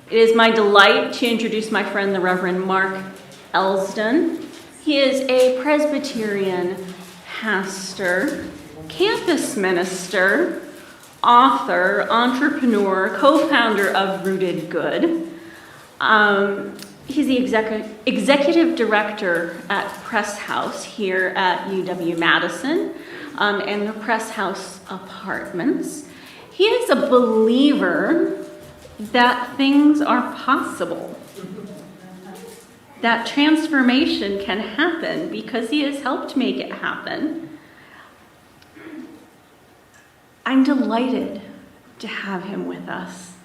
It is my delight to introduce my friend, the Reverend Mark Elsdon. He is a Presbyterian pastor, campus minister, author, entrepreneur, co-founder of Rooted Good. He's the executive director at Press House here at UW-Madison and the Press House Apartments. He is a believer that things are possible, that transformation can happen because he has helped make it happen. I'm delighted to have him with us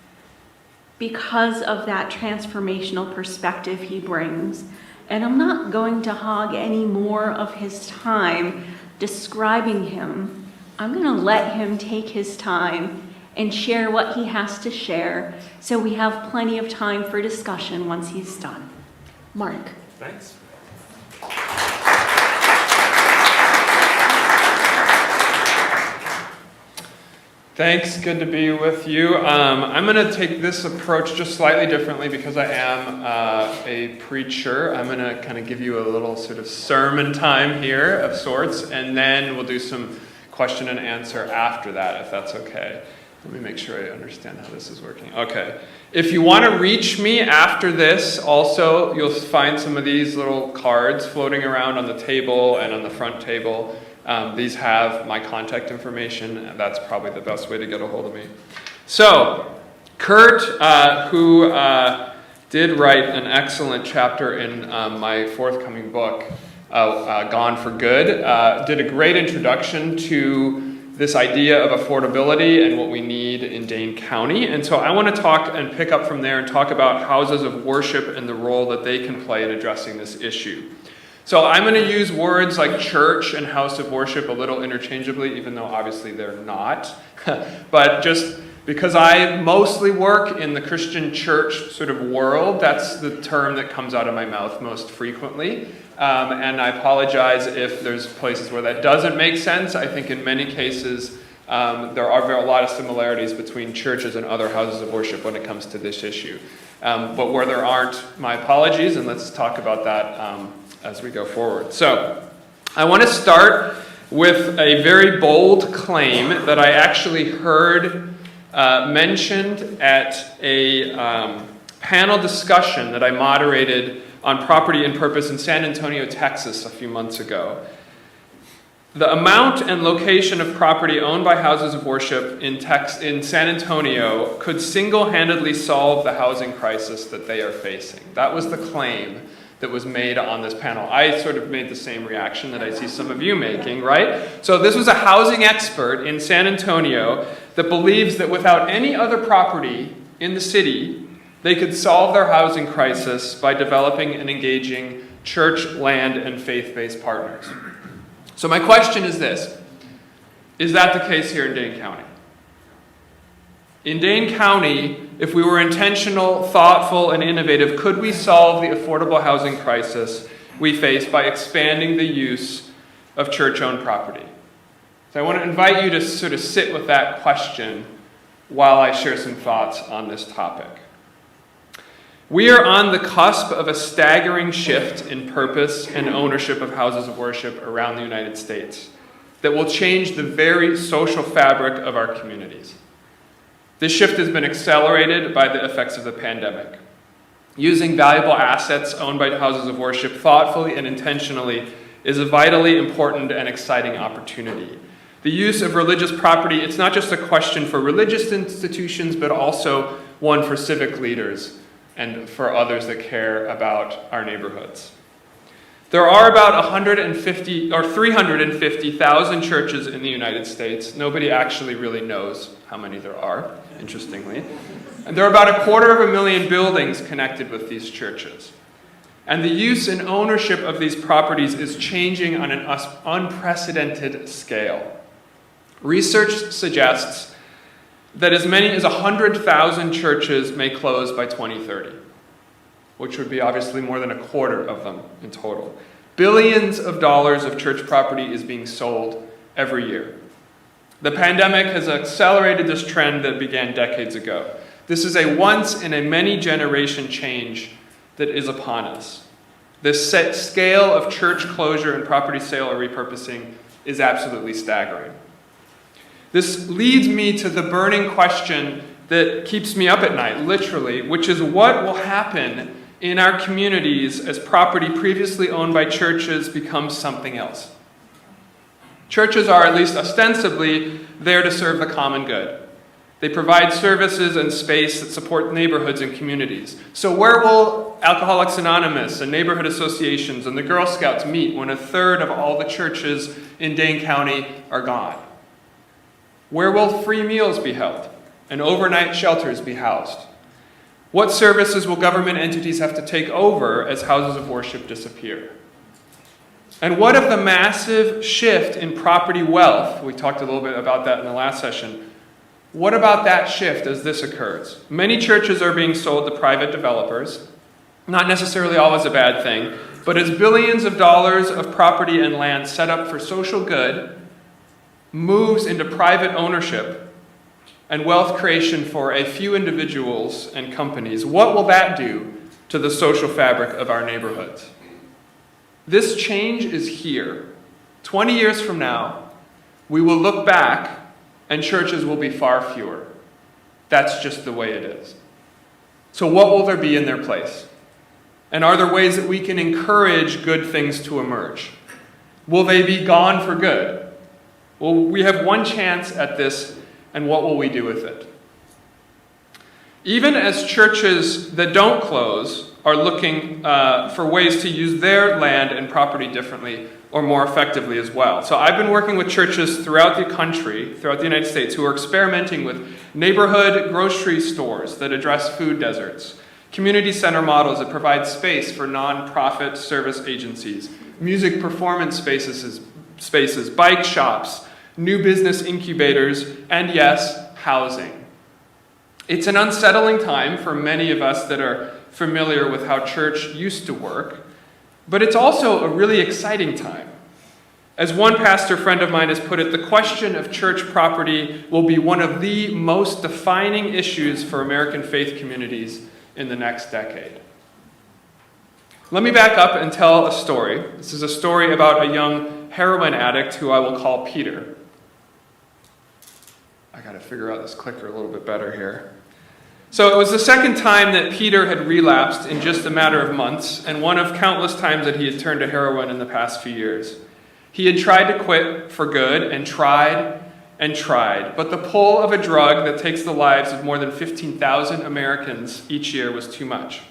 because of that transformational perspective he brings. And I'm not going to hog any more of his time describing him. I'm going to let him take his time and share what he has to share so we have plenty of time for discussion once he's done. Mark. Thanks. Thanks, good to be with you. I'm going to take this approach just slightly differently because I am a preacher. I'm going to kind of give you a little sort of sermon time here of sorts, and then we'll do some question and answer after that, if that's okay. Let me make sure I understand how this is working. Okay. If you want to reach me after this, also, you'll find some of these little cards floating around on the table and on the front table. These have my contact information, and that's probably the best way to get a hold of me. So, Kurt, who did write an excellent chapter in my forthcoming book, Gone for Good, did a great introduction to this idea of affordability and what we need in Dane County. And so I want to talk and pick up from there and talk about houses of worship and the role that they can play in addressing this issue. So I'm going to use words like church and house of worship a little interchangeably, even though obviously they're not. But just because I mostly work in the Christian church sort of world, that's the term that comes out of my mouth most frequently. And I apologize if there's places where that doesn't make sense. I think in many cases there are a lot of similarities between churches and other houses of worship when it comes to this issue. But where there aren't, my apologies, and let's talk about that as we go forward. So I want to start with a very bold claim that I actually heard mentioned at a panel discussion that I moderated on Property and Purpose in San Antonio, Texas a few months ago. The amount and location of property owned by houses of worship in San Antonio could single-handedly solve the housing crisis that they are facing. That was the claim that was made on this panel. I sort of made the same reaction that I see some of you making, right? So this was a housing expert in San Antonio that believes that without any other property in the city, they could solve their housing crisis by developing and engaging church, land, and faith-based partners. So my question is this: is that the case here in Dane County? In Dane County, if we were intentional, thoughtful, and innovative, could we solve the affordable housing crisis we face by expanding the use of church-owned property? So I want to invite you to sort of sit with that question while I share some thoughts on this topic. We are on the cusp of a staggering shift in purpose and ownership of houses of worship around the United States that will change the very social fabric of our communities. This shift has been accelerated by the effects of the pandemic. Using valuable assets owned by houses of worship thoughtfully and intentionally is a vitally important and exciting opportunity. The use of religious property, it's not just a question for religious institutions, but also one for civic leaders and for others that care about our neighborhoods. There are about 150 or 350,000 churches in the United States. Nobody actually really knows how many there are, interestingly. And there are about 250,000 buildings connected with these churches. And the use and ownership of these properties is changing on an unprecedented scale. Research suggests that as many as 100,000 churches may close by 2030, which would be obviously more than a quarter of them in total. Billions of dollars of church property is being sold every year. The pandemic has accelerated this trend that began decades ago. This is a once in a many generation change that is upon us. This set scale of church closure and property sale or repurposing is absolutely staggering. This leads me to the burning question that keeps me up at night, literally, which is what will happen in our communities as property previously owned by churches becomes something else. Churches are, at least ostensibly, there to serve the common good. They provide services and space that support neighborhoods and communities. So where will Alcoholics Anonymous and neighborhood associations and the Girl Scouts meet when a third of all the churches in Dane County are gone? Where will free meals be held and overnight shelters be housed? What services will government entities have to take over as houses of worship disappear? And what of the massive shift in property wealth? We talked a little bit about that in the last session. What about that shift as this occurs? Many churches are being sold to private developers. Not necessarily always a bad thing, but as billions of dollars of property and land set up for social good moves into private ownership and wealth creation for a few individuals and companies, what will that do to the social fabric of our neighborhoods? This change is here. 20 years from now, we will look back and churches will be far fewer. That's just the way it is. So what will there be in their place? And are there ways that we can encourage good things to emerge? Will they be gone for good? Well, we have one chance at this, and what will we do with it? Even as churches that don't close are looking for ways to use their land and property differently or more effectively as well. So I've been working with churches throughout the country, throughout the United States, who are experimenting with neighborhood grocery stores that address food deserts, community center models that provide space for nonprofit service agencies, music performance spaces, bike shops, new business incubators, and yes, housing. It's an unsettling time for many of us that are familiar with how church used to work, but it's also a really exciting time. As one pastor friend of mine has put it, the question of church property will be one of the most defining issues for American faith communities in the next decade. Let me back up and tell a story. This is a story about a young heroin addict who I will call Peter. I got to figure out this clicker a little bit better here. So it was the second time that Peter had relapsed in just a matter of months, and one of countless times that he had turned to heroin in the past few years. He had tried to quit for good and tried, but the pull of a drug that takes the lives of more than 15,000 Americans each year was too much.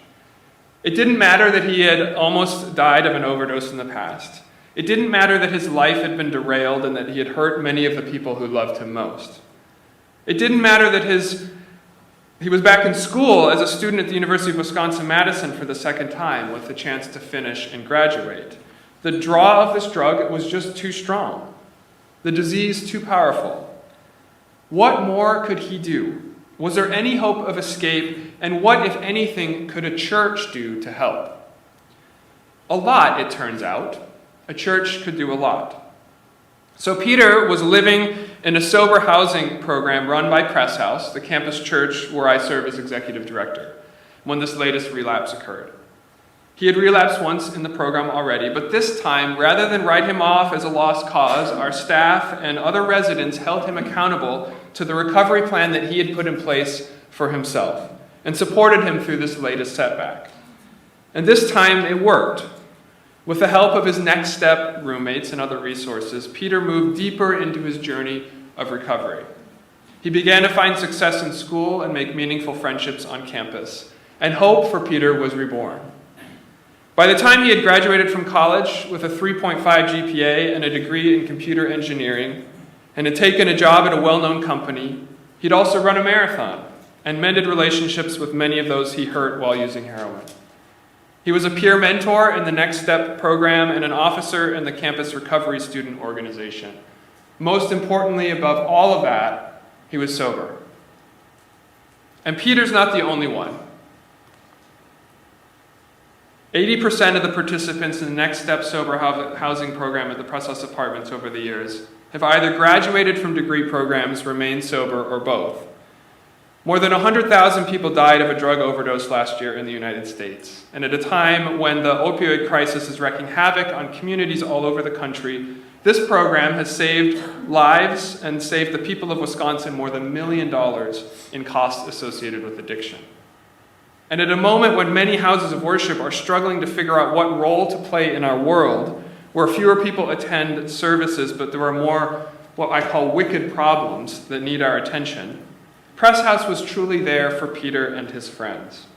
It didn't matter that he had almost died of an overdose in the past. It didn't matter that his life had been derailed and that he had hurt many of the people who loved him most. It didn't matter that he was back in school as a student at the University of Wisconsin-Madison for the second time with the chance to finish and graduate. The draw of this drug was just too strong. The disease too powerful. What more could he do? Was there any hope of escape? And what, if anything, could a church do to help? A lot, it turns out. A church could do a lot. So Peter was living in a sober housing program run by Press House, the campus church where I serve as executive director, when this latest relapse occurred. He had relapsed once in the program already, but this time, rather than write him off as a lost cause, our staff and other residents held him accountable to the recovery plan that he had put in place for himself and supported him through this latest setback. And this time it worked. With the help of his Next Step roommates and other resources, Peter moved deeper into his journey of recovery. He began to find success in school and make meaningful friendships on campus, and hope for Peter was reborn. By the time he had graduated from college with a 3.5 GPA and a degree in computer engineering, and had taken a job at a well-known company, he'd also run a marathon and mended relationships with many of those he hurt while using heroin. He was a peer mentor in the Next Step program and an officer in the campus recovery student organization. Most importantly, above all of that, he was sober. And Peter's not the only one. 80% of the participants in the Next Step sober housing program at the Press House Apartments over the years have either graduated from degree programs, remained sober, or both. More than 100,000 people died of a drug overdose last year in the United States. And at a time when the opioid crisis is wreaking havoc on communities all over the country, this program has saved lives and saved the people of Wisconsin more than $1 million in costs associated with addiction. And at a moment when many houses of worship are struggling to figure out what role to play in our world, where fewer people attend services, but there are more what I call wicked problems that need our attention, Press House was truly there for Peter and his friends.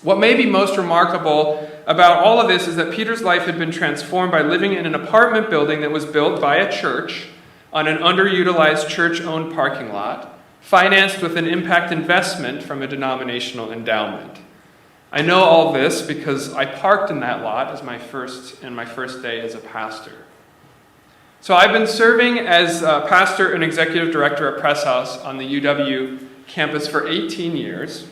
What may be most remarkable about all of this is that Peter's life had been transformed by living in an apartment building that was built by a church on an underutilized church-owned parking lot, financed with an impact investment from a denominational endowment. I know all this because I parked in that lot as my first day as a pastor. So I've been serving as pastor and executive director at Press House on the UW campus for 18 years.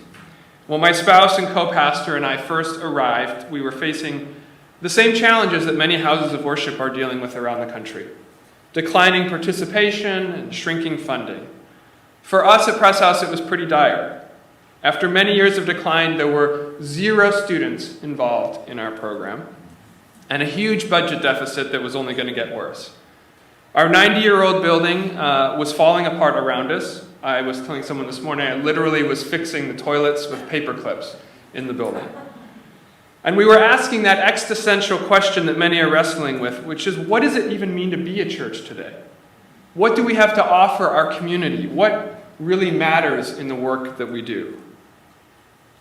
When my spouse and co-pastor and I first arrived, we were facing the same challenges that many houses of worship are dealing with around the country: declining participation and shrinking funding. For us at Press House, it was pretty dire. After many years of decline, there were 0 students involved in our program and a huge budget deficit that was only going to get worse. Our 90-year-old building was falling apart around us. I was telling someone this morning, I literally was fixing the toilets with paper clips in the building. And we were asking that existential question that many are wrestling with, which is, what does it even mean to be a church today? What do we have to offer our community? What really matters in the work that we do?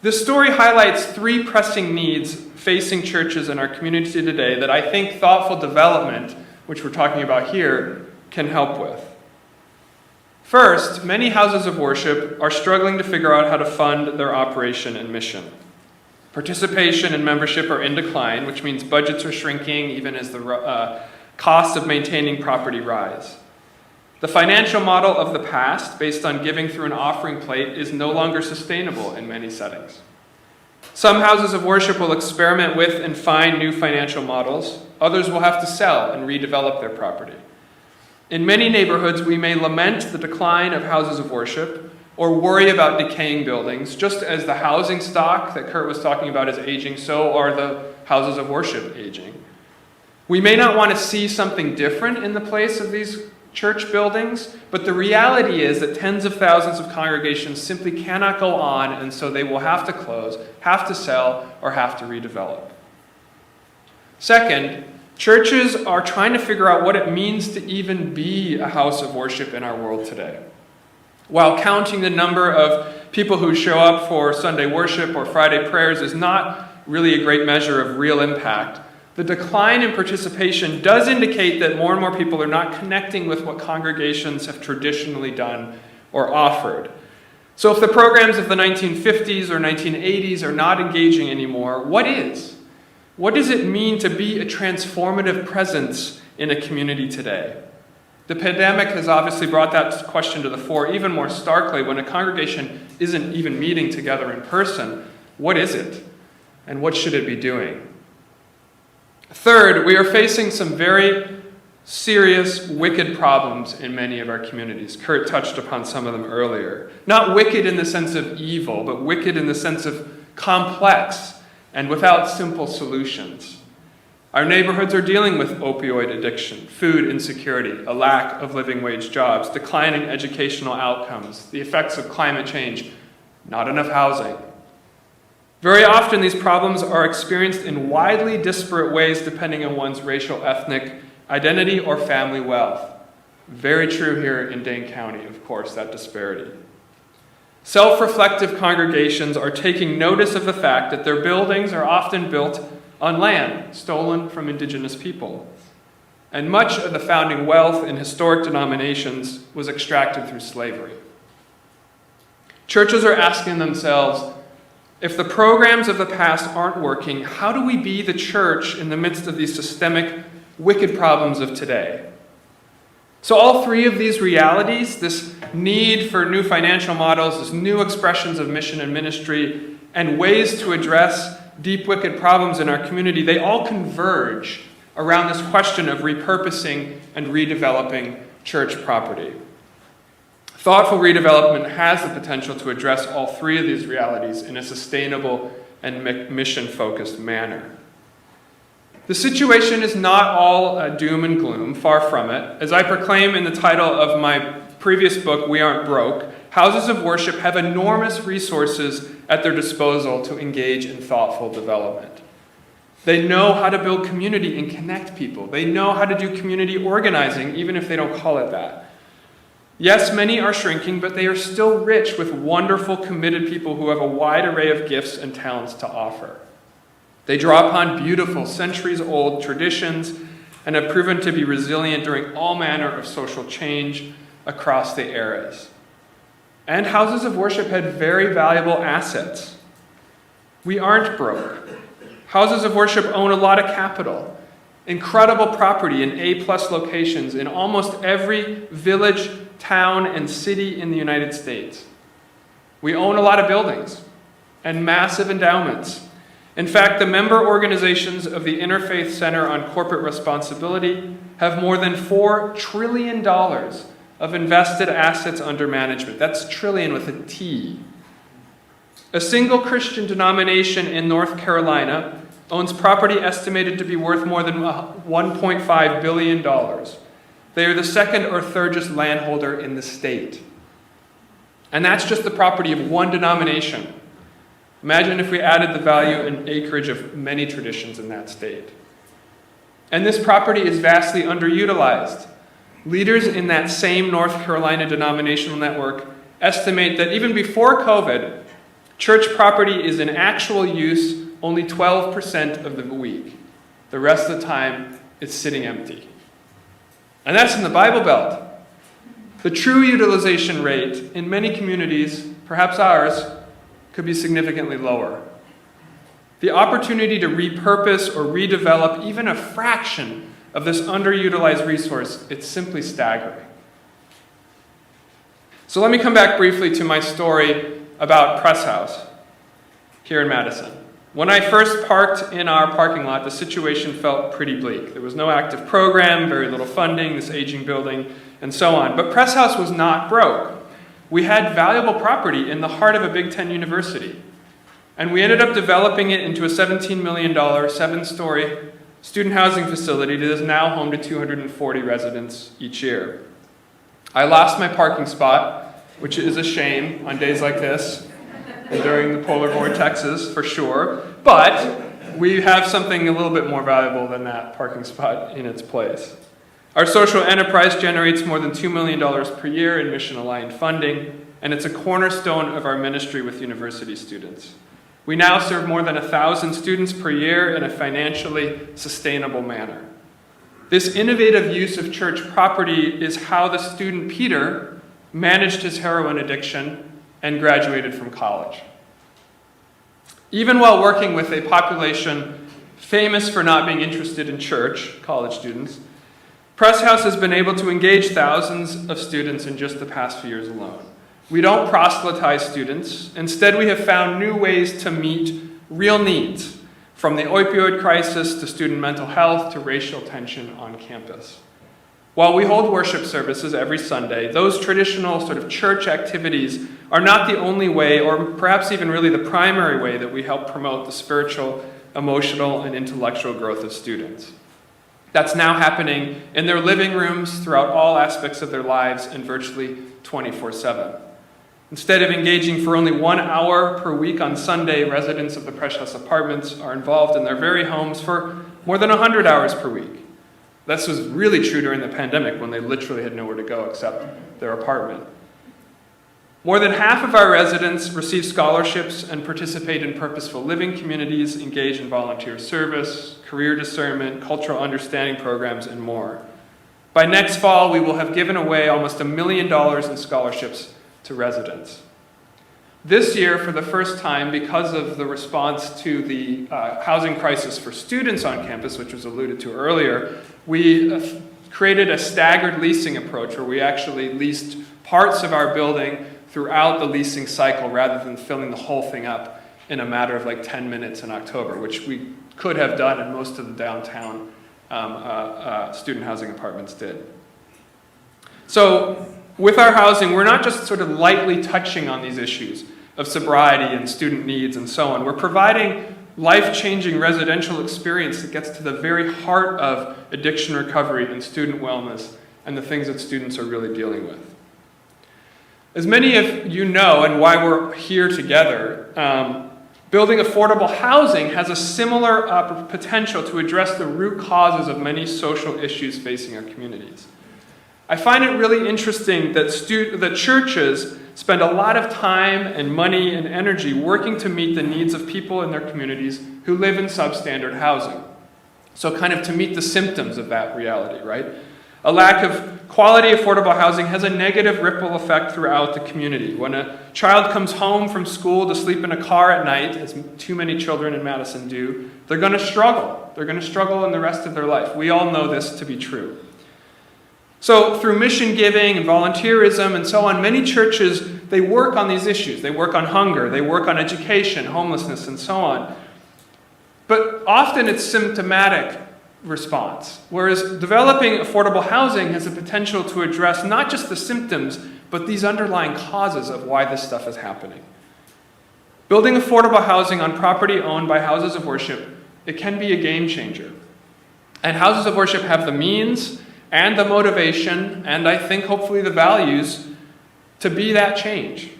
This story highlights 3 pressing needs facing churches in our community today that I think thoughtful development, which we're talking about here, can help with. First, many houses of worship are struggling to figure out how to fund their operation and mission. Participation and membership are in decline, which means budgets are shrinking even as the costs of maintaining property rise. The financial model of the past, based on giving through an offering plate, is no longer sustainable in many settings. Some houses of worship will experiment with and find new financial models. Others will have to sell and redevelop their property. In many neighborhoods, we may lament the decline of houses of worship or worry about decaying buildings. Just as the housing stock that Kurt was talking about is aging, so are the houses of worship aging. We may not want to see something different in the place of these church buildings, but the reality is that tens of thousands of congregations simply cannot go on, and so they will have to close, have to sell, or have to redevelop. Second, churches are trying to figure out what it means to even be a house of worship in our world today. While counting the number of people who show up for Sunday worship or Friday prayers is not really a great measure of real impact, the decline in participation does indicate that more and more people are not connecting with what congregations have traditionally done or offered. So if the programs of the 1950s or 1980s are not engaging anymore, what is? What does it mean to be a transformative presence in a community today? The pandemic has obviously brought that question to the fore even more starkly. When a congregation isn't even meeting together in person, what is it? And what should it be doing? Third, we are facing some very serious, wicked problems in many of our communities. Kurt touched upon some of them earlier. Not wicked in the sense of evil, but wicked in the sense of complex and without simple solutions. Our neighborhoods are dealing with opioid addiction, food insecurity, a lack of living wage jobs, declining educational outcomes, the effects of climate change, not enough housing. Very often these problems are experienced in widely disparate ways depending on one's racial, ethnic identity or family wealth. Very true here in Dane County, of course, that disparity. Self-reflective congregations are taking notice of the fact that their buildings are often built on land stolen from indigenous people. And much of the founding wealth in historic denominations was extracted through slavery. Churches are asking themselves, if the programs of the past aren't working, how do we be the church in the midst of these systemic, wicked problems of today? So all 3 of these realities, this need for new financial models, this new expressions of mission and ministry, and ways to address deep, wicked problems in our community, they all converge around this question of repurposing and redeveloping church property. Thoughtful redevelopment has the potential to address all three of these realities in a sustainable and mission-focused manner. The situation is not all doom and gloom, far from it. As I proclaim in the title of my previous book, We Aren't Broke, houses of worship have enormous resources at their disposal to engage in thoughtful development. They know how to build community and connect people. They know how to do community organizing, even if they don't call it that. Yes, many are shrinking, but they are still rich with wonderful, committed people who have a wide array of gifts and talents to offer. They draw upon beautiful, centuries-old traditions and have proven to be resilient during all manner of social change across the eras. And houses of worship had very valuable assets. We aren't broke. Houses of worship own a lot of capital, incredible property in A-plus locations in almost every village, town, and city in the United States. We own a lot of buildings and massive endowments. In fact, the member organizations of the Interfaith Center on Corporate Responsibility have more than $4 trillion of invested assets under management. That's trillion with a T. A single Christian denomination in North Carolina owns property estimated to be worth more than $1.5 billion. They are the second or third largest landholder in the state. And that's just the property of one denomination. Imagine if we added the value and acreage of many traditions in that state. And this property is vastly underutilized. Leaders in that same North Carolina denominational network estimate that even before COVID, church property is in actual use only 12% of the week. The rest of the time, it's sitting empty. And that's in the Bible Belt. The true utilization rate in many communities, perhaps ours, could be significantly lower. The opportunity to repurpose or redevelop even a fraction of this underutilized resource, it's simply staggering. So let me come back briefly to my story about Press House here in Madison. When I first parked in our parking lot, the situation felt pretty bleak. There was no active program, very little funding, this aging building, and so on. But Press House was not broke. We had valuable property in the heart of a Big Ten university. And we ended up developing it into a $17 million, 7-story student housing facility that is now home to 240 residents each year. I lost my parking spot, which is a shame on days like this and during the polar vortexes, for sure. But we have something a little bit more valuable than that parking spot in its place. Our social enterprise generates more than $2 million per year in mission-aligned funding, and it's a cornerstone of our ministry with university students. We now serve more than 1,000 students per year in a financially sustainable manner. This innovative use of church property is how the student Peter managed his heroin addiction and graduated from college. Even while working with a population famous for not being interested in church, college students, Press House has been able to engage thousands of students in just the past few years alone. We don't proselytize students. Instead, we have found new ways to meet real needs, from the opioid crisis to student mental health to racial tension on campus. While we hold worship services every Sunday, those traditional sort of church activities are not the only way, or perhaps even really the primary way, that we help promote the spiritual, emotional, and intellectual growth of students. That's now happening in their living rooms throughout all aspects of their lives and virtually 24/7. Instead of engaging for only 1 hour per week on Sunday, residents of the Press House Apartments are involved in their very homes for more than 100 hours per week. This was really true during the pandemic when they literally had nowhere to go except their apartment. More than half of our residents receive scholarships and participate in purposeful living communities, engage in volunteer service, career discernment, cultural understanding programs, and more. By next fall, we will have given away almost $1 million in scholarships to residents. This year, for the first time, because of the response to the housing crisis for students on campus, which was alluded to earlier, we created a staggered leasing approach where we actually leased parts of our building throughout the leasing cycle rather than filling the whole thing up in a matter of like 10 minutes in October, which we could have done and most of the downtown student housing apartments did. So with our housing, we're not just sort of lightly touching on these issues of sobriety and student needs and so on. We're providing life-changing residential experience that gets to the very heart of addiction recovery and student wellness and the things that students are really dealing with. As many of you know, and why we're here together, building affordable housing has a similar potential to address the root causes of many social issues facing our communities. I find it really interesting that churches spend a lot of time and money and energy working to meet the needs of people in their communities who live in substandard housing. So kind of to meet the symptoms of that reality, right? A lack of quality affordable housing has a negative ripple effect throughout the community. When a child comes home from school to sleep in a car at night, as too many children in Madison do, they're going to struggle. They're going to struggle in the rest of their life. We all know this to be true. So through mission giving and volunteerism and so on, many churches, they work on these issues. They work on hunger, they work on education, homelessness, and so on. But often it's symptomatic response, whereas developing affordable housing has the potential to address not just the symptoms, but these underlying causes of why this stuff is happening. Building affordable housing on property owned by houses of worship, it can be a game changer. And houses of worship have the means and the motivation, and I think hopefully the values, to be that change.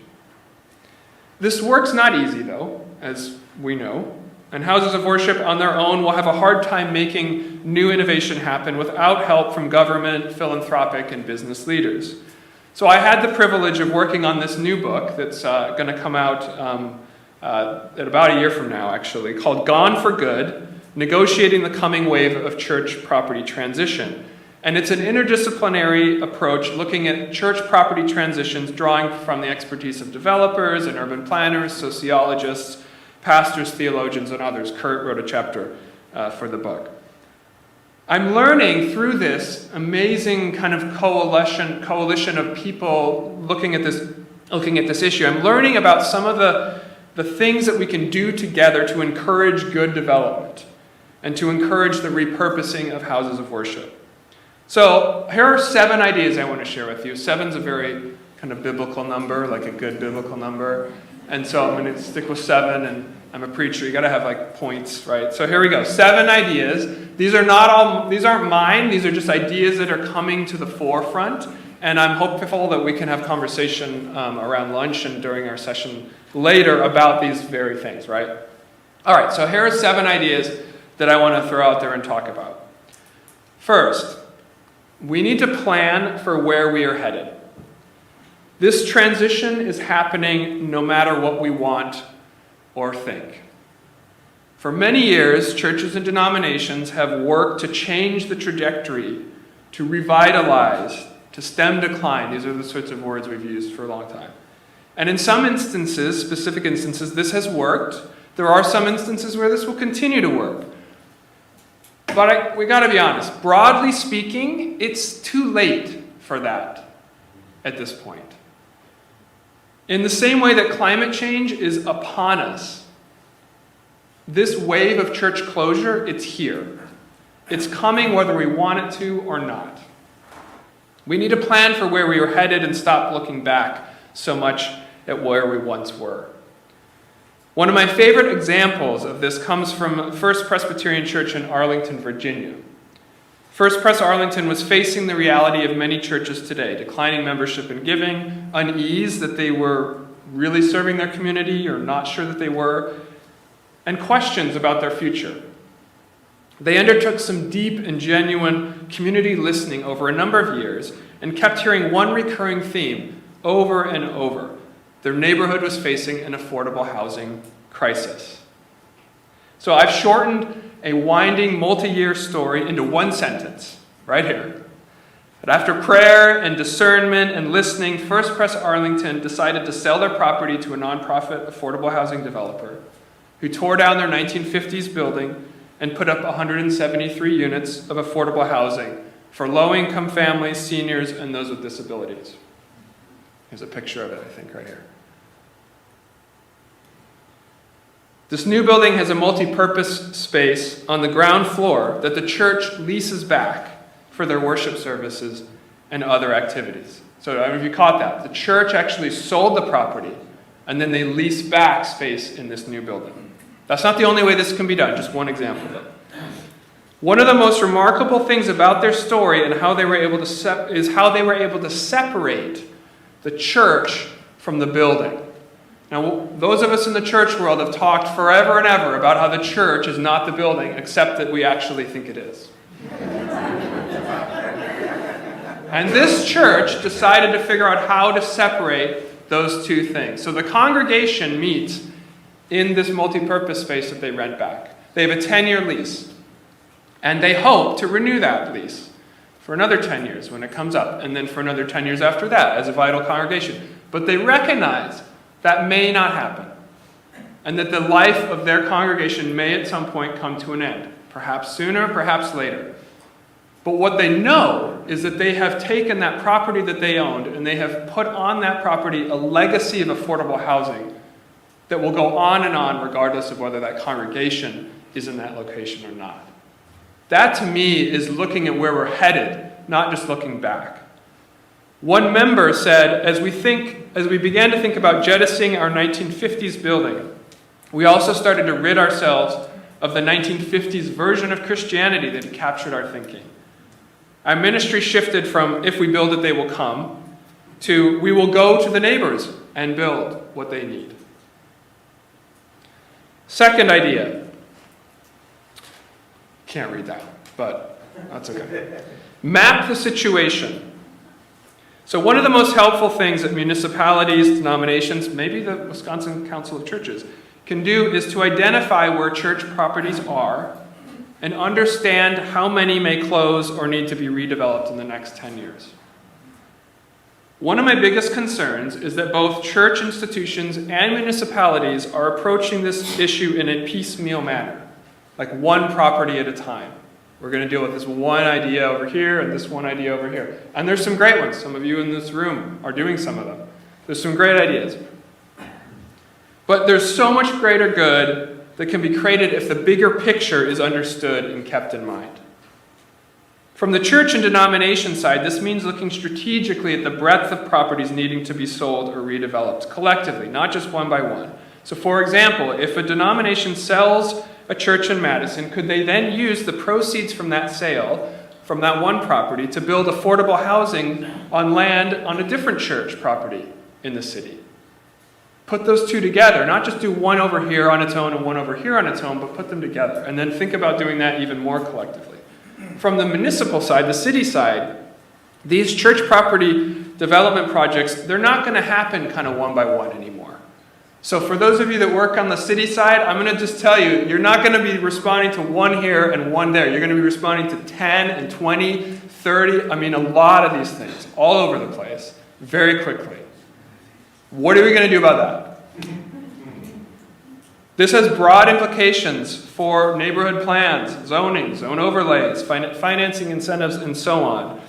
This work's not easy, though, as we know, and houses of worship on their own will have a hard time making new innovation happen without help from government, philanthropic, and business leaders. So I had the privilege of working on this new book that's going to come out at about a year from now, actually, called Gone for Good, Negotiating the Coming Wave of Church Property Transition. And it's an interdisciplinary approach looking at church property transitions, drawing from the expertise of developers and urban planners, sociologists, pastors, theologians, and others. Kurt wrote a chapter for the book. I'm learning through this amazing kind of coalition of people looking at this issue. I'm learning about some of the things that we can do together to encourage good development and to encourage the repurposing of houses of worship. So here are 7 ideas I want to share with you. 7's a very kind of biblical number, like a good biblical number. And so I'm going to stick with 7, and I'm a preacher. You got to have like points, right? So here we go. 7 ideas. These aren't mine. These are just ideas that are coming to the forefront. And I'm hopeful that we can have conversation around lunch and during our session later about these very things, right? All right, so here are 7 ideas that I want to throw out there and talk about. First, we need to plan for where we are headed. This transition is happening no matter what we want or think. For many years, churches and denominations have worked to change the trajectory, to revitalize, to stem decline. These are the sorts of words we've used for a long time. And in some instances, specific instances, this has worked. There are some instances where this will continue to work. But we got to be honest. Broadly speaking, it's too late for that at this point. In the same way that climate change is upon us, this wave of church closure, it's here. It's coming whether we want it to or not. We need to plan for where we are headed and stop looking back so much at where we once were. One of my favorite examples of this comes from First Presbyterian Church in Arlington, Virginia. First Pres Arlington was facing the reality of many churches today, declining membership and giving, unease that they were really serving their community or not sure that they were, and questions about their future. They undertook some deep and genuine community listening over a number of years and kept hearing one recurring theme over and over. Their neighborhood was facing an affordable housing crisis. So I've shortened a winding multi-year story into one sentence, right here. But after prayer and discernment and listening, First Pres Arlington decided to sell their property to a nonprofit affordable housing developer who tore down their 1950s building and put up 173 units of affordable housing for low-income families, seniors, and those with disabilities. Here's a picture of it, I think, right here. This new building has a multi-purpose space on the ground floor that the church leases back for their worship services and other activities. So I don't know if you caught that. The church actually sold the property, and then they leased back space in this new building. That's not the only way this can be done, just one example of it. One of the most remarkable things about their story and how they were able to is how they were able to separate the church from the building. Now, those of us in the church world have talked forever and ever about how the church is not the building, except that we actually think it is. And this church decided to figure out how to separate those two things. So the congregation meets in this multi-purpose space that they rent back. They have a 10-year lease. And they hope to renew that lease for another 10 years when it comes up, and then for another 10 years after that as a vital congregation. But they recognize that may not happen, and that the life of their congregation may at some point come to an end, perhaps sooner, perhaps later. But what they know is that they have taken that property that they owned, and they have put on that property a legacy of affordable housing that will go on and on regardless of whether that congregation is in that location or not. That, to me, is looking at where we're headed, not just looking back. One member said, as we began to think about jettisoning our 1950s building, we also started to rid ourselves of the 1950s version of Christianity that had captured our thinking. Our ministry shifted from, if we build it, they will come, to, we will go to the neighbors and build what they need. Second idea. Can't read that, but that's okay. Map the situation. So one of the most helpful things that municipalities, denominations, maybe the Wisconsin Council of Churches, can do is to identify where church properties are and understand how many may close or need to be redeveloped in the next 10 years. One of my biggest concerns is that both church institutions and municipalities are approaching this issue in a piecemeal manner. Like one property at a time. We're going to deal with this one idea over here and this one idea over here. And there's some great ones. Some of you in this room are doing some of them. There's some great ideas. But there's so much greater good that can be created if the bigger picture is understood and kept in mind. From the church and denomination side, this means looking strategically at the breadth of properties needing to be sold or redeveloped collectively, not just one by one. So for example, if a denomination sells a church in Madison, could they then use the proceeds from that sale, from that one property, to build affordable housing on land on a different church property in the city? Put those two together, not just do one over here on its own and one over here on its own, but put them together, and then think about doing that even more collectively. From the municipal side, the city side, these church property development projects, they're not going to happen kind of one by one anymore. So for those of you that work on the city side, I'm going to just tell you, you're not going to be responding to one here and one there. You're going to be responding to 10 and 20, 30, a lot of these things, all over the place, very quickly. What are we going to do about that? This has broad implications for neighborhood plans, zoning, zone overlays, financing incentives, and so on.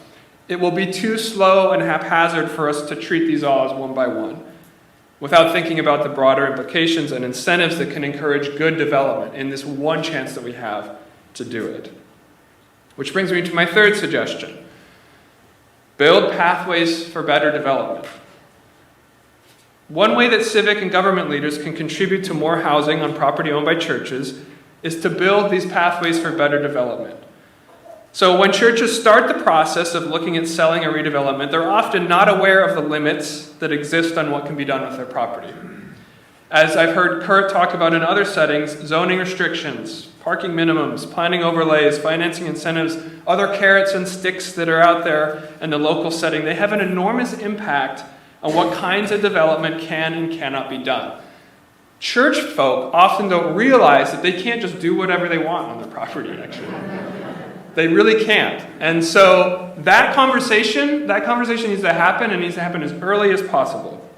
It will be too slow and haphazard for us to treat these all as one by one, without thinking about the broader implications and incentives that can encourage good development in this one chance that we have to do it. Which brings me to my third suggestion. Build pathways for better development. One way that civic and government leaders can contribute to more housing on property owned by churches is to build these pathways for better development. So when churches start the process of looking at selling or redevelopment, they're often not aware of the limits that exist on what can be done with their property. As I've heard Kurt talk about in other settings, zoning restrictions, parking minimums, planning overlays, financing incentives, other carrots and sticks that are out there in the local setting, they have an enormous impact on what kinds of development can and cannot be done. Church folk often don't realize that they can't just do whatever they want on their property, actually. They really can't. And so that conversation needs to happen, and needs to happen as early as possible.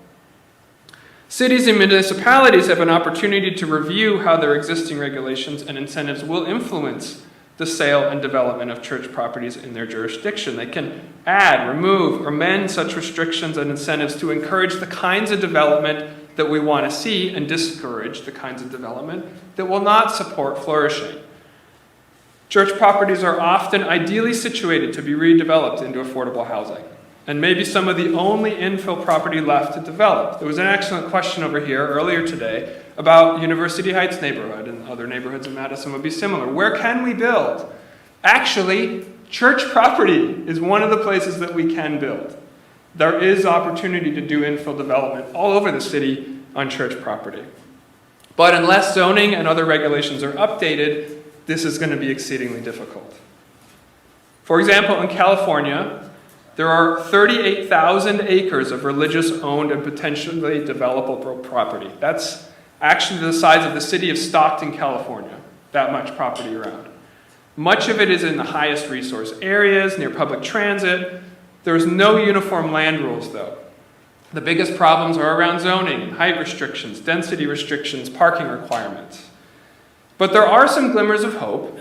Cities and municipalities have an opportunity to review how their existing regulations and incentives will influence the sale and development of church properties in their jurisdiction. They can add, remove, or amend such restrictions and incentives to encourage the kinds of development that we want to see and discourage the kinds of development that will not support flourishing. Church properties are often ideally situated to be redeveloped into affordable housing. and maybe some of the only infill property left to develop. There was an excellent question over here earlier today about University Heights neighborhood, and other neighborhoods in Madison would be similar. Where can we build? Actually, church property is one of the places that we can build. There is opportunity to do infill development all over the city on church property. But unless zoning and other regulations are updated, this is going to be exceedingly difficult. For example, in California, there are 38,000 acres of religious-owned and potentially developable property. That's actually the size of the city of Stockton, California, that much property around. Much of it is in the highest resource areas, near public transit. There's no uniform land rules, though. The biggest problems are around zoning, height restrictions, density restrictions, parking requirements. But there are some glimmers of hope.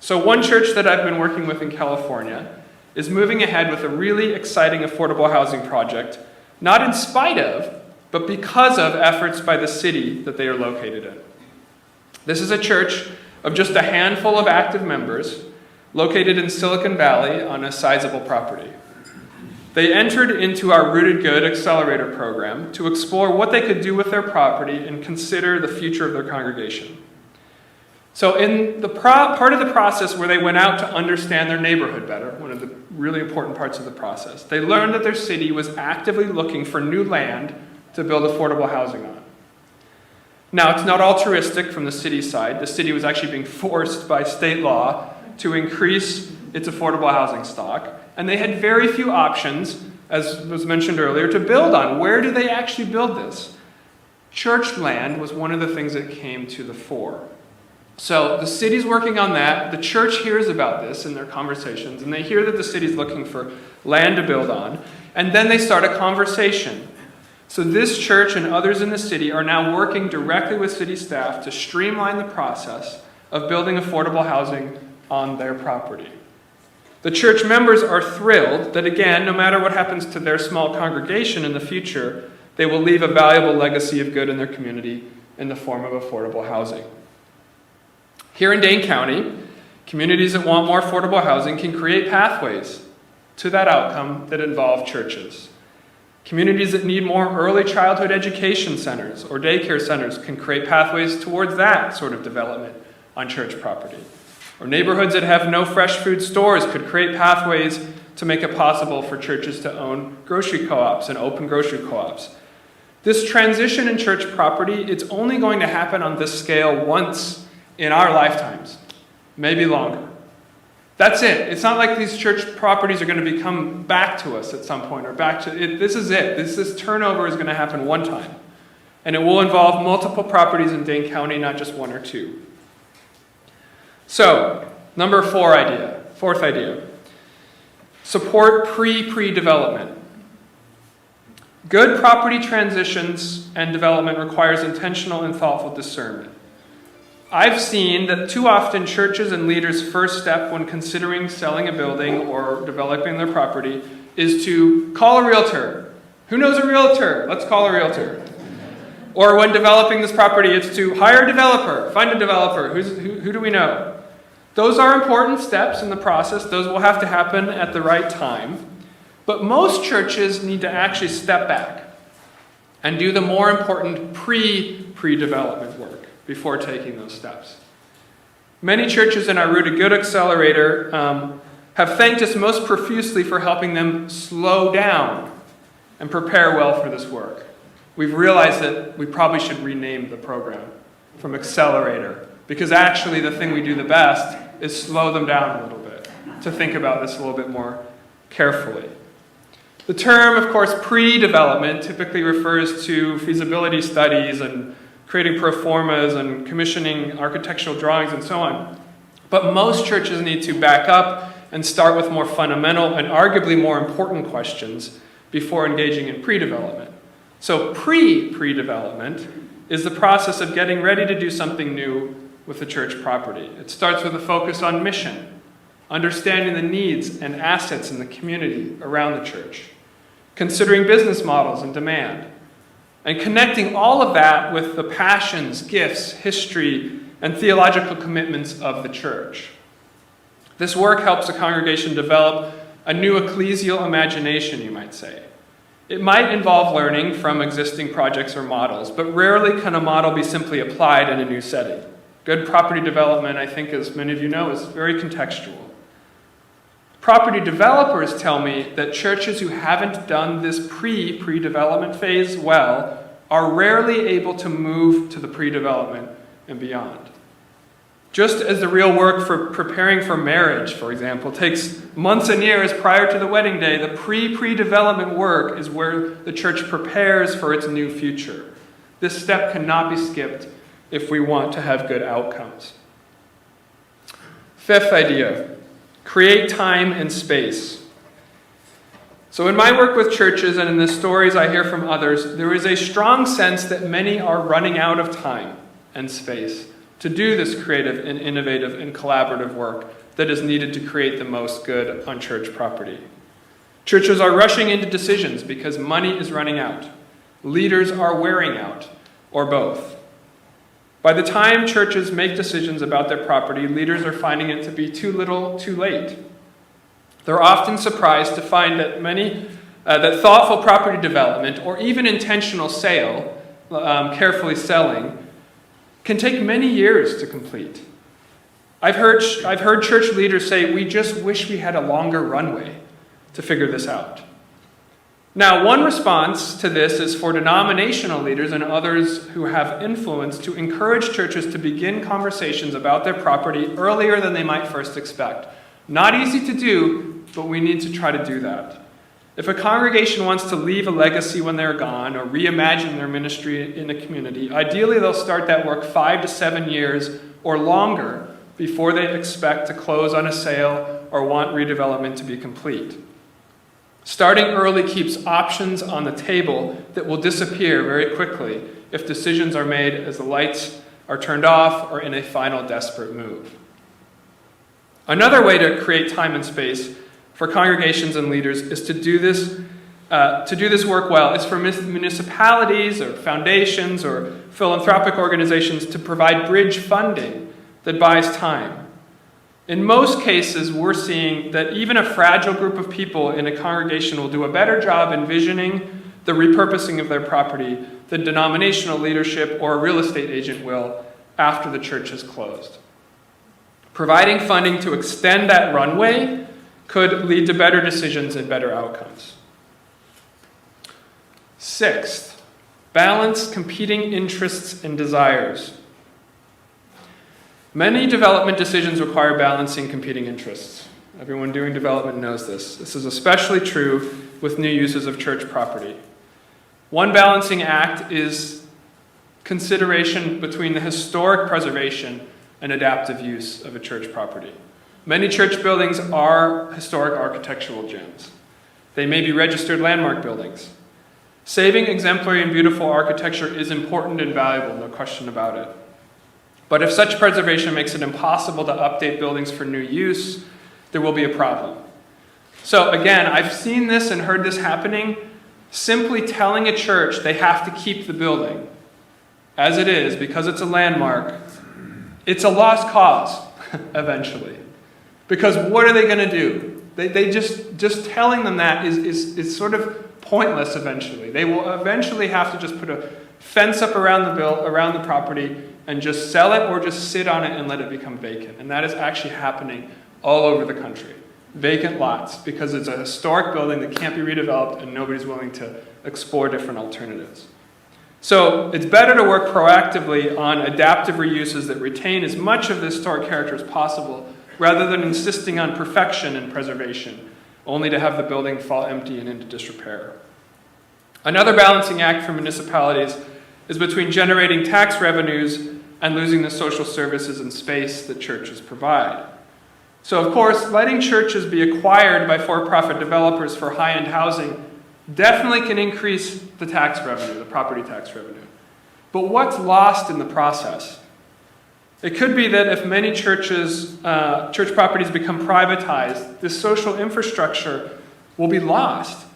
So one church that I've been working with in California is moving ahead with a really exciting affordable housing project, not in spite of, but because of efforts by the city that they are located in. This is a church of just a handful of active members located in Silicon Valley on a sizable property. They entered into our Rooted Good Accelerator program to explore what they could do with their property and consider the future of their congregation. So in the part of the process where they went out to understand their neighborhood better, one of the really important parts of the process, they learned that their city was actively looking for new land to build affordable housing on. Now, it's not altruistic from the city side. The city was actually being forced by state law to increase its affordable housing stock, and they had very few options, as was mentioned earlier, to build on. Where do they actually build this? Church land was one of the things that came to the fore. So the city's working on that. The church hears about this in their conversations, and they hear that the city's looking for land to build on, and then they start a conversation. So this church and others in the city are now working directly with city staff to streamline the process of building affordable housing on their property. The church members are thrilled that, again, no matter what happens to their small congregation in the future, they will leave a valuable legacy of good in their community in the form of affordable housing. Here in Dane County, communities that want more affordable housing can create pathways to that outcome that involve churches. Communities that need more early childhood education centers or daycare centers can create pathways towards that sort of development on church property. Or neighborhoods that have no fresh food stores could create pathways to make it possible for churches to own grocery co-ops and open grocery co-ops. This transition in church property, it's only going to happen on this scale once in our lifetimes, maybe longer. That's it. It's not like these church properties are going to become back to us at some point or back to it. This is it. This turnover is going to happen one time. And it will involve multiple properties in Dane County, not just one or two. So, fourth idea. Support pre-development. Good property transitions and development requires intentional and thoughtful discernment. I've seen that too often churches and leaders' first step when considering selling a building or developing their property is to call a realtor. Who knows a realtor? Let's call a realtor. Or when developing this property, it's to hire a developer, find a developer. Who do we know? Those are important steps in the process. Those will have to happen at the right time. But most churches need to actually step back and do the more important pre-development work before taking those steps. Many churches in our Rooted Good Accelerator have thanked us most profusely for helping them slow down and prepare well for this work. We've realized that we probably should rename the program from Accelerator, because actually the thing we do the best is slow them down a little bit, to think about this a little bit more carefully. The term, of course, pre-development typically refers to feasibility studies and creating pro formas and commissioning architectural drawings and so on. But most churches need to back up and start with more fundamental and arguably more important questions before engaging in pre-development. So pre-development is the process of getting ready to do something new with the church property. It starts with a focus on mission, understanding the needs and assets in the community around the church, considering business models and demand, and connecting all of that with the passions, gifts, history, and theological commitments of the church. This work helps a congregation develop a new ecclesial imagination, you might say. It might involve learning from existing projects or models, but rarely can a model be simply applied in a new setting. Good property development, I think, as many of you know, is very contextual. Property developers tell me that churches who haven't done this pre-development phase well are rarely able to move to the pre-development and beyond. Just as the real work for preparing for marriage, for example, takes months and years prior to the wedding day, the pre-development work is where the church prepares for its new future. This step cannot be skipped if we want to have good outcomes. Fifth idea, create time and space. So in my work with churches and in the stories I hear from others, there is a strong sense that many are running out of time and space to do this creative and innovative and collaborative work that is needed to create the most good on church property. Churches are rushing into decisions because money is running out. Leaders are wearing out, or both. By the time churches make decisions about their property, leaders are finding it to be too little, too late. They're often surprised to find that that thoughtful property development, or even intentional sale, carefully selling, can take many years to complete. I've heard church leaders say, we just wish we had a longer runway to figure this out. Now, one response to this is for denominational leaders and others who have influence to encourage churches to begin conversations about their property earlier than they might first expect. Not easy to do, but we need to try to do that. If a congregation wants to leave a legacy when they're gone or reimagine their ministry in a community, ideally they'll start that work 5 to 7 years or longer before they expect to close on a sale or want redevelopment to be complete. Starting early keeps options on the table that will disappear very quickly if decisions are made as the lights are turned off or in a final desperate move. Another way to create time and space for congregations and leaders is to do this work well is for municipalities or foundations or philanthropic organizations to provide bridge funding that buys time. In most cases, we're seeing that even a fragile group of people in a congregation will do a better job envisioning the repurposing of their property than denominational leadership or a real estate agent will after the church has closed. Providing funding to extend that runway could lead to better decisions and better outcomes. Sixth, balance competing interests and desires. Many development decisions require balancing competing interests. Everyone doing development knows this. This is especially true with new uses of church property. One balancing act is consideration between the historic preservation and adaptive use of a church property. Many church buildings are historic architectural gems. They may be registered landmark buildings. Saving exemplary and beautiful architecture is important and valuable, no question about it. But if such preservation makes it impossible to update buildings for new use, there will be a problem. So again, I've seen this and heard this happening. Simply telling a church they have to keep the building as it is because it's a landmark, it's a lost cause eventually. Because what are they going to do? They just telling them that is sort of pointless eventually. They will eventually have to just put a fence up around the property and just sell it or just sit on it and let it become vacant. And that is actually happening all over the country. Vacant lots, because it's a historic building that can't be redeveloped and nobody's willing to explore different alternatives. So it's better to work proactively on adaptive reuses that retain as much of the historic character as possible, rather than insisting on perfection and preservation, only to have the building fall empty and into disrepair. Another balancing act for municipalities is between generating tax revenues and losing the social services and space that churches provide. So, of course, letting churches be acquired by for-profit developers for high-end housing definitely can increase the tax revenue, the property tax revenue. But what's lost in the process? It could be that if many church properties become privatized, this social infrastructure will be lost.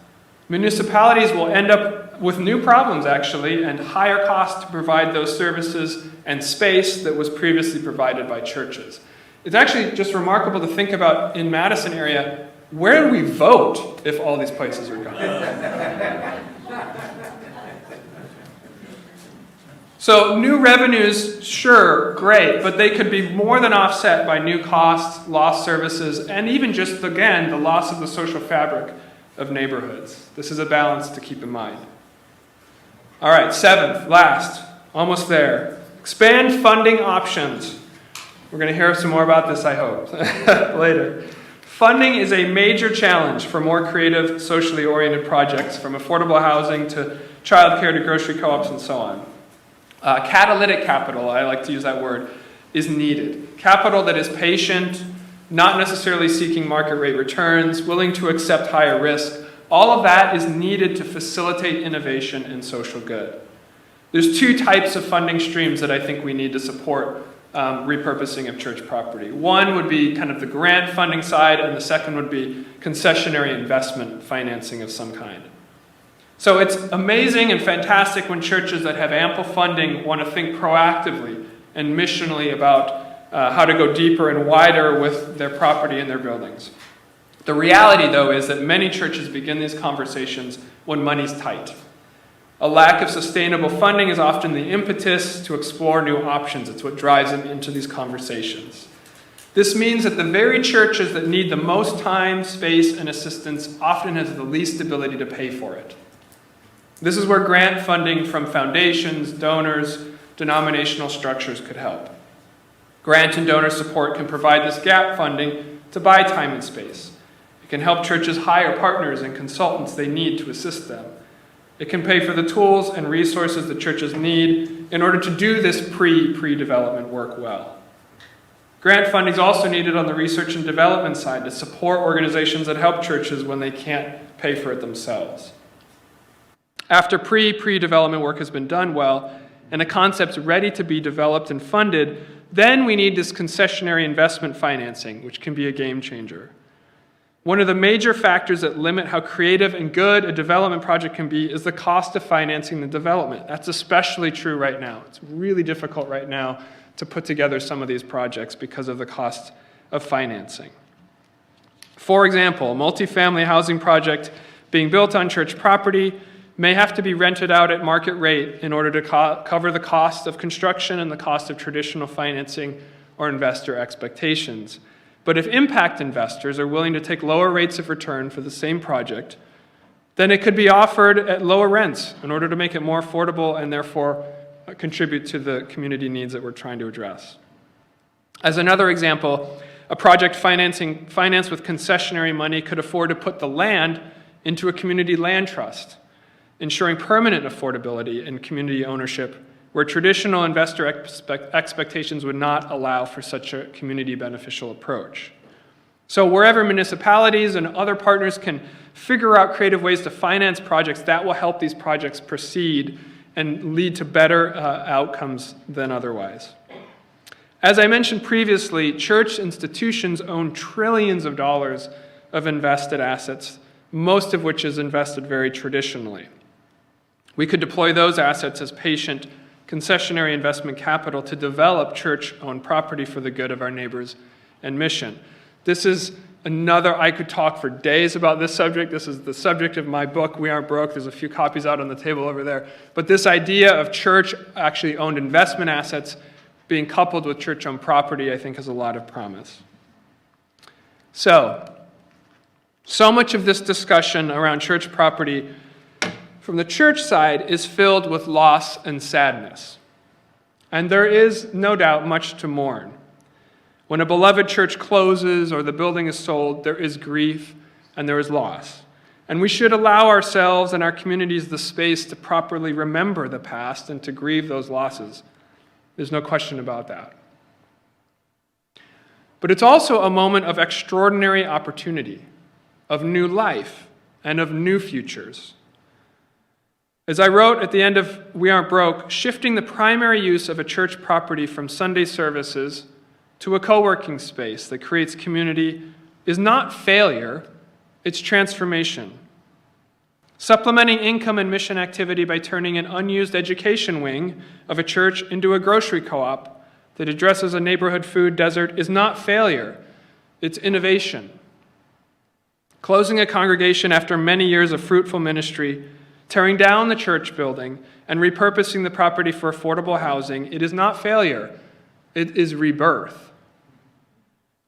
Municipalities will end up with new problems, actually, and higher costs to provide those services and space that was previously provided by churches. It's actually just remarkable to think about in Madison area, where do we vote if all these places are gone? So new revenues, sure, great, but they could be more than offset by new costs, lost services, and even just, again, the loss of the social fabric of neighborhoods. This is a balance to keep in mind. All right, seventh, last, almost there. Expand funding options. We're going to hear some more about this, I hope, later. Funding is a major challenge for more creative, socially oriented projects, from affordable housing to childcare to grocery co-ops and so on. Catalytic capital, I like to use that word, is needed. Capital that is patient, not necessarily seeking market rate returns, willing to accept higher risk. All of that is needed to facilitate innovation and social good. There's two types of funding streams that I think we need to support repurposing of church property. One would be kind of the grant funding side, and the second would be concessionary investment financing of some kind. So it's amazing and fantastic when churches that have ample funding want to think proactively and missionally about how to go deeper and wider with their property and their buildings. The reality, though, is that many churches begin these conversations when money's tight. A lack of sustainable funding is often the impetus to explore new options. It's what drives them into these conversations. This means that the very churches that need the most time, space, and assistance often has the least ability to pay for it. This is where grant funding from foundations, donors, denominational structures could help. Grant and donor support can provide this gap funding to buy time and space. It can help churches hire partners and consultants they need to assist them. It can pay for the tools and resources that churches need in order to do this pre-development work well. Grant funding is also needed on the research and development side to support organizations that help churches when they can't pay for it themselves. After pre-development work has been done well, and a concept's ready to be developed and funded, then we need this concessionary investment financing, which can be a game changer. One of the major factors that limit how creative and good a development project can be is the cost of financing the development. That's especially true right now. It's really difficult right now to put together some of these projects because of the cost of financing. For example, a multifamily housing project being built on church property may have to be rented out at market rate in order to cover the cost of construction and the cost of traditional financing or investor expectations. But if impact investors are willing to take lower rates of return for the same project, then it could be offered at lower rents in order to make it more affordable and therefore contribute to the community needs that we're trying to address. As another example, a project financed with concessionary money could afford to put the land into a community land trust, ensuring permanent affordability and community ownership where traditional investor expectations would not allow for such a community beneficial approach. So wherever municipalities and other partners can figure out creative ways to finance projects, that will help these projects proceed and lead to better outcomes than otherwise. As I mentioned previously, church institutions own trillions of dollars of invested assets, most of which is invested very traditionally. We could deploy those assets as patient, concessionary investment capital to develop church-owned property for the good of our neighbors and mission. This is another, I could talk for days about this subject. This is the subject of my book, We Aren't Broke. There's a few copies out on the table over there. But this idea of church actually owned investment assets being coupled with church-owned property, I think, has a lot of promise. So much of this discussion around church property from the church side is filled with loss and sadness. And there is, no doubt, much to mourn. When a beloved church closes or the building is sold, there is grief and there is loss. And we should allow ourselves and our communities the space to properly remember the past and to grieve those losses. There's no question about that. But it's also a moment of extraordinary opportunity, of new life, and of new futures. As I wrote at the end of We Aren't Broke, shifting the primary use of a church property from Sunday services to a co-working space that creates community is not failure, it's transformation. Supplementing income and mission activity by turning an unused education wing of a church into a grocery co-op that addresses a neighborhood food desert is not failure, it's innovation. closing a congregation after many years of fruitful ministry, tearing down the church building, and repurposing the property for affordable housing, it is not failure, it is rebirth.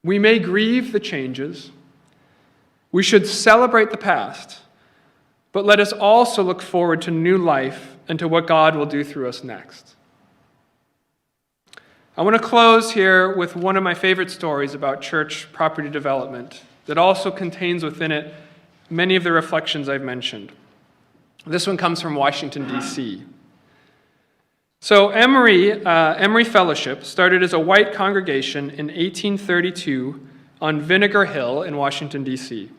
We may grieve the changes. We should celebrate the past, but let us also look forward to new life and to what God will do through us next. I want to close here with one of my favorite stories about church property development that also contains within it many of the reflections I've mentioned. This one comes from Washington, D.C. So Emory Fellowship started as a white congregation in 1832 on Vinegar Hill in Washington, D.C.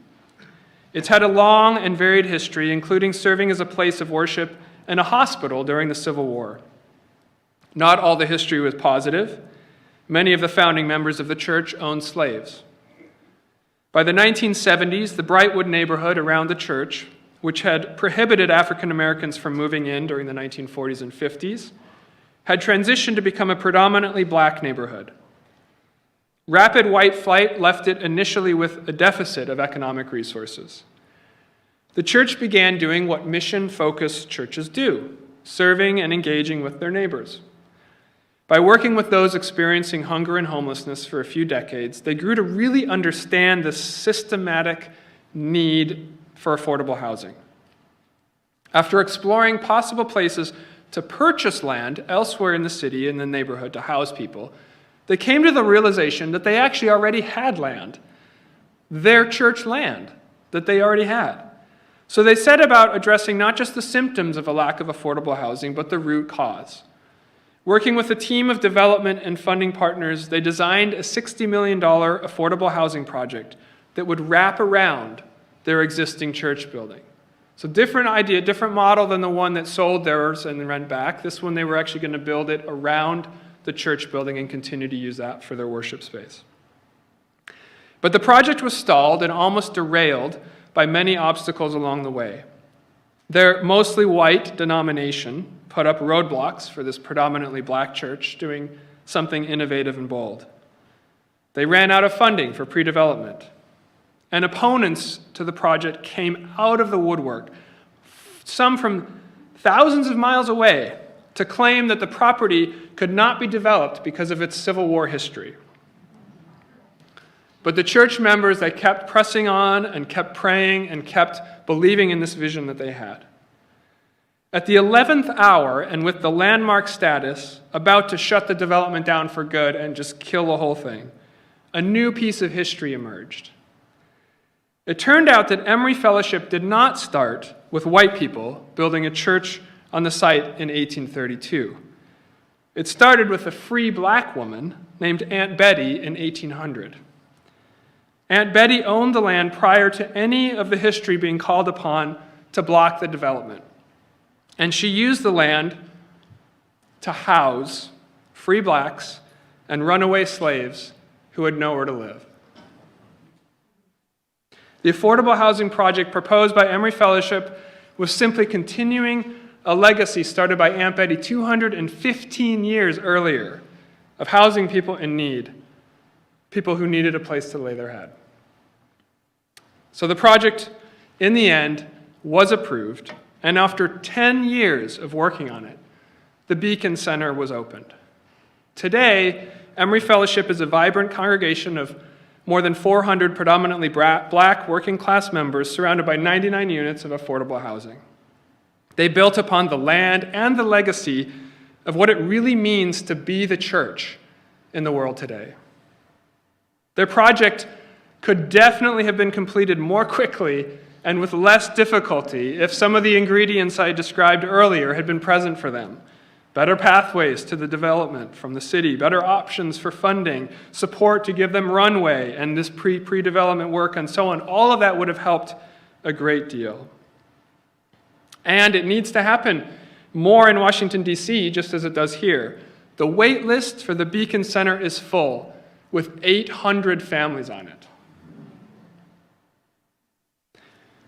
It's had a long and varied history, including serving as a place of worship and a hospital during the Civil War. Not all the history was positive. Many of the founding members of the church owned slaves. By the 1970s, the Brightwood neighborhood around the church, which had prohibited African Americans from moving in during the 1940s and 50s, had transitioned to become a predominantly black neighborhood. Rapid white flight left it initially with a deficit of economic resources. The church began doing what mission-focused churches do, serving and engaging with their neighbors. By working with those experiencing hunger and homelessness for a few decades, they grew to really understand the systematic need for affordable housing. After exploring possible places to purchase land elsewhere in the city and the neighborhood to house people, they came to the realization that they actually already had land, their church land that they already had. So they set about addressing not just the symptoms of a lack of affordable housing, but the root cause. Working with a team of development and funding partners, they designed a $60 million affordable housing project that would wrap around their existing church building. So different idea, different model than the one that sold theirs and rent back. This one, they were actually going to build it around the church building and continue to use that for their worship space. But the project was stalled and almost derailed by many obstacles along the way. Their mostly white denomination put up roadblocks for this predominantly black church doing something innovative and bold. They ran out of funding for pre-development, and opponents to the project came out of the woodwork, some from thousands of miles away, to claim that the property could not be developed because of its Civil War history. But the church members, they kept pressing on and kept praying and kept believing in this vision that they had. At the 11th hour, and with the landmark status about to shut the development down for good and just kill the whole thing, a new piece of history emerged. It turned out that Emory Fellowship did not start with white people building a church on the site in 1832. It started with a free black woman named Aunt Betty in 1800. Aunt Betty owned the land prior to any of the history being called upon to block the development. And she used the land to house free blacks and runaway slaves who had nowhere to live. The affordable housing project proposed by Emory Fellowship was simply continuing a legacy started by Aunt Betty 215 years earlier of housing people in need, people who needed a place to lay their head. So the project, in the end, was approved, and after 10 years of working on it, the Beacon Center was opened. Today, Emory Fellowship is a vibrant congregation of more than 400 predominantly black working-class members surrounded by 99 units of affordable housing. They built upon the land and the legacy of what it really means to be the church in the world today. Their project could definitely have been completed more quickly and with less difficulty if some of the ingredients I described earlier had been present for them. Better pathways to the development from the city, better options for funding, support to give them runway, and this pre-development work and so on. All of that would have helped a great deal. And it needs to happen more in Washington, D.C., just as it does here. The wait list for the Beacon Center is full, with 800 families on it.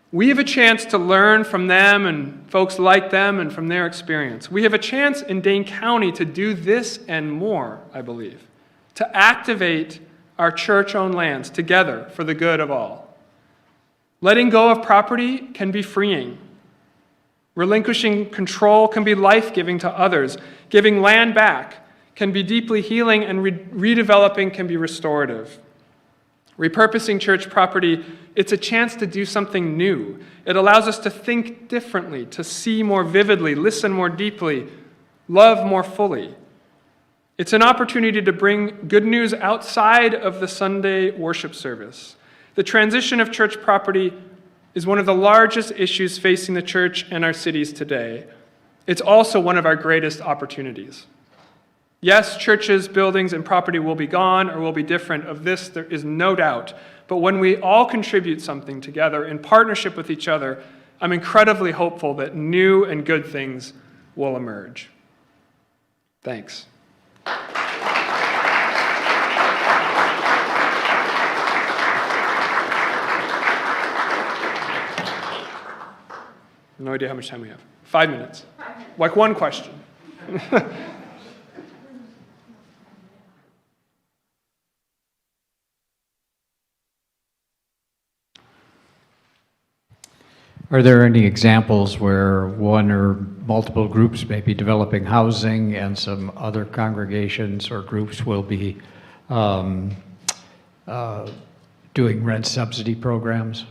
We have a chance to learn from them and folks like them and from their experience. We have a chance in Dane County to do this and more, I believe, to activate our church-owned lands together for the good of all. Letting go of property can be freeing. Relinquishing control can be life-giving to others. Giving land back can be deeply healing, and redeveloping can be restorative. Repurposing church property, it's a chance to do something new. It allows us to think differently, to see more vividly, listen more deeply, love more fully. It's an opportunity to bring good news outside of the Sunday worship service. The transition of church property is one of the largest issues facing the church and our cities today. It's also one of our greatest opportunities. Yes, churches, buildings, and property will be gone or will be different. Of this, there is no doubt. But when we all contribute something together in partnership with each other, I'm incredibly hopeful that new and good things will emerge. Thanks. No idea how much time we have. 5 minutes. Like one question. Are there any examples where one or multiple groups may be developing housing and some other congregations or groups will be doing rent subsidy programs?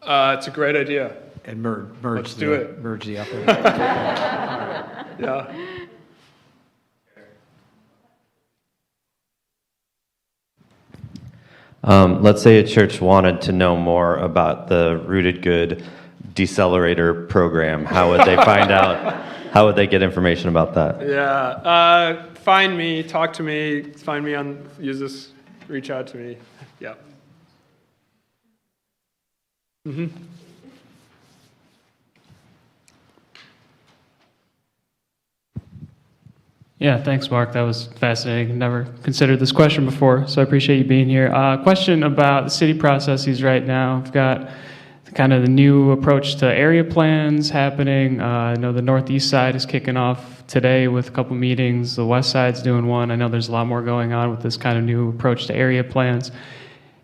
It's a great idea. And merge Let's do it. Merge the effort. Yeah. Let's say a church wanted to know more about the Rooted Good Decelerator program. How would they find out? How would they get information about that? Yeah. Find me, talk to me, find me on, use this, reach out to me. Yeah. Mm-hmm. Yeah, thanks, Mark. That was fascinating. Never considered this question before, so I appreciate you being here. Question about the city processes right now. We've got kind of the new approach to area plans happening. I know the northeast side is kicking off today with a couple meetings. The west side's doing one. I know there's a lot more going on with this kind of new approach to area plans.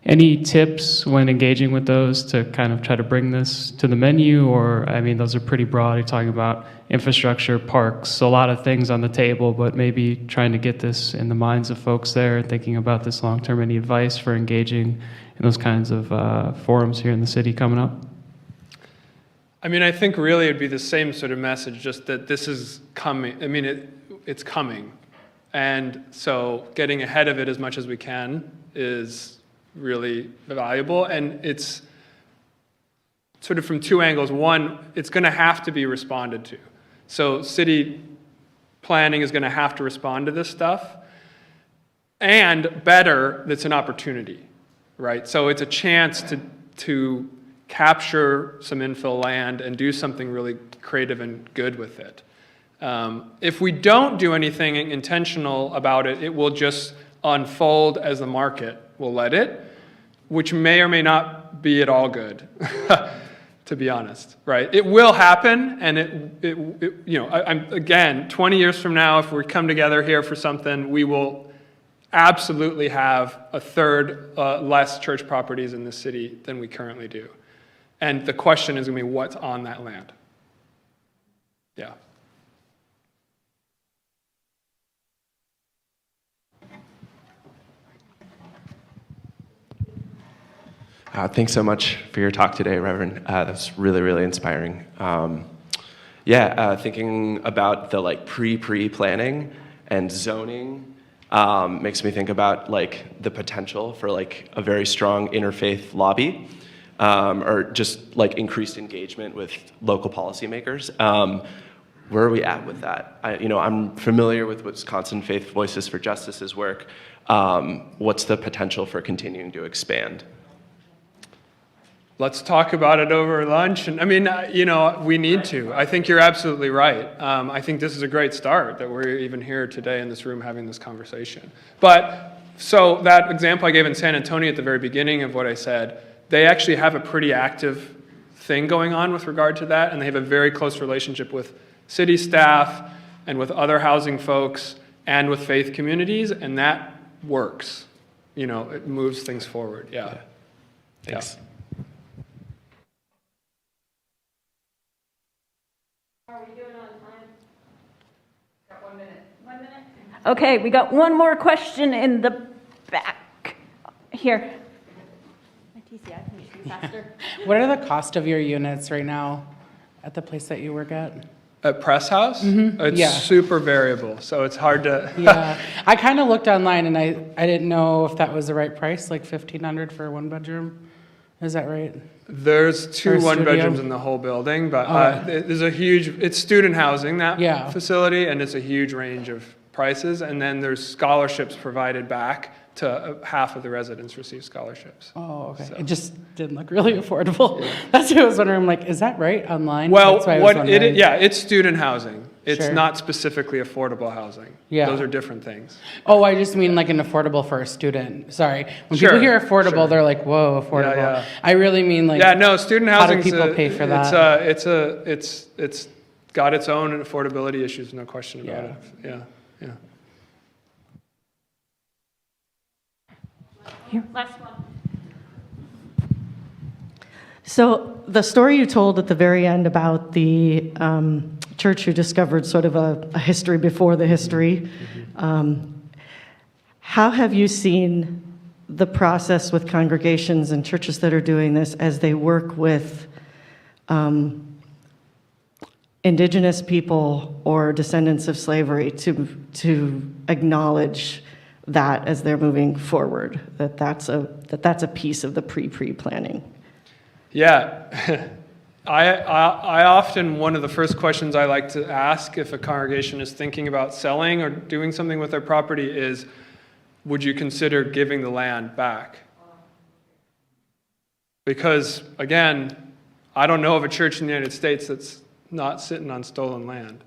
Any tips when engaging with those to kind of try to bring this to the menu? Or, I mean, those are pretty broad. You're talking about infrastructure, parks, a lot of things on the table, but maybe trying to get this in the minds of folks there, thinking about this long-term. Any advice for engaging in those kinds of forums here in the city coming up? I mean, I think really it'd be the same sort of message, just that this is coming. I mean, it's coming. And so getting ahead of it as much as we can is really valuable, and it's sort of from two angles. One, it's going to have to be responded to. So city planning is going to have to respond to this stuff, and better, it's an opportunity, right? So it's a chance to capture some infill land and do something really creative and good with it. If we don't do anything intentional about it, it will just unfold as the market will let it, which may or may not be at all good, to be honest, right? It will happen, and I'm again, 20 years from now, if we come together here for something, we will absolutely have a third less church properties in this city than we currently do. And the question is going to be what's on that land. Yeah. Thanks so much for your talk today, Reverend. That's really, really inspiring. Thinking about the pre-planning and zoning makes me think about the potential for a very strong interfaith lobby, or just increased engagement with local policymakers. Where are we at with that? I'm familiar with Wisconsin Faith Voices for Justice's work. What's the potential for continuing to expand? Let's talk about it over lunch. And I mean, we need to. I think you're absolutely right. I think this is a great start that we're even here today in this room having this conversation. But so that example I gave in San Antonio at the very beginning of what I said, they actually have a pretty active thing going on with regard to that, and they have a very close relationship with city staff and with other housing folks and with faith communities, and that works. It moves things forward. Yeah. Thanks. Yeah. Are we doing on time? Got 1 minute. 1 minute? Okay, we got one more question in the back. Here. TC, I can shoot faster. What are the cost of your units right now at the place that you work at? At Press House, it's yeah. super variable, so it's hard to. Yeah, I kind of looked online and I didn't know if that was the right price, like $1,500 for a 1 bedroom. Is that right? There's Or two a one studio? bedrooms in the whole building, but Okay. there's a huge, it's student housing, that Yeah. facility, and it's a huge range of prices. And then there's scholarships provided back to half of the residents receive scholarships. Oh, okay. So. It just didn't look really affordable. That's what I was wondering. I'm like, is that right online? Well, That's why I was what wondering. yeah, it's student housing. It's Sure. not specifically affordable housing. Yeah. Those are different things. Oh, I just mean like an affordable for a student. Sorry. When Sure, people hear affordable, sure. they're like, whoa, affordable. yeah. I really mean like, Yeah, no, student how do housing. people pay for that? It's got its own affordability issues, no question about Yeah. it. Yeah, yeah. Here, last one. So the story you told at the very end about the church who discovered sort of a history before the history, how have you seen the process with congregations and churches that are doing this as they work with indigenous people or descendants of slavery to acknowledge that as they're moving forward, that's a piece of the pre-planning? Yeah. I often, one of the first questions I like to ask if a congregation is thinking about selling or doing something with their property is, would you consider giving the land back? Because, again, I don't know of a church in the United States that's not sitting on stolen land.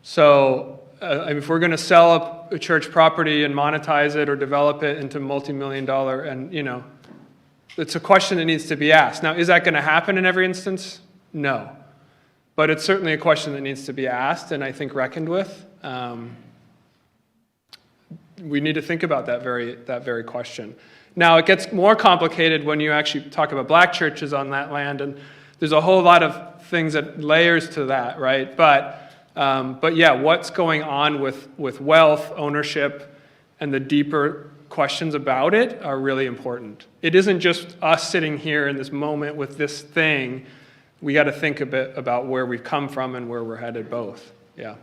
So, if we're going to sell a church property and monetize it or develop it into multi-million-dollar, and, it's a question that needs to be asked. Now, is that going to happen in every instance? No. But it's certainly a question that needs to be asked and I think reckoned with. We need to think about that very question. Now, it gets more complicated when you actually talk about black churches on that land, and there's a whole lot of things layers to that, right? But yeah, what's going on with wealth, ownership, and the deeper questions about it are really important. It isn't just us sitting here in this moment with this thing. We got to think a bit about where we've come from and where we're headed both. Yeah.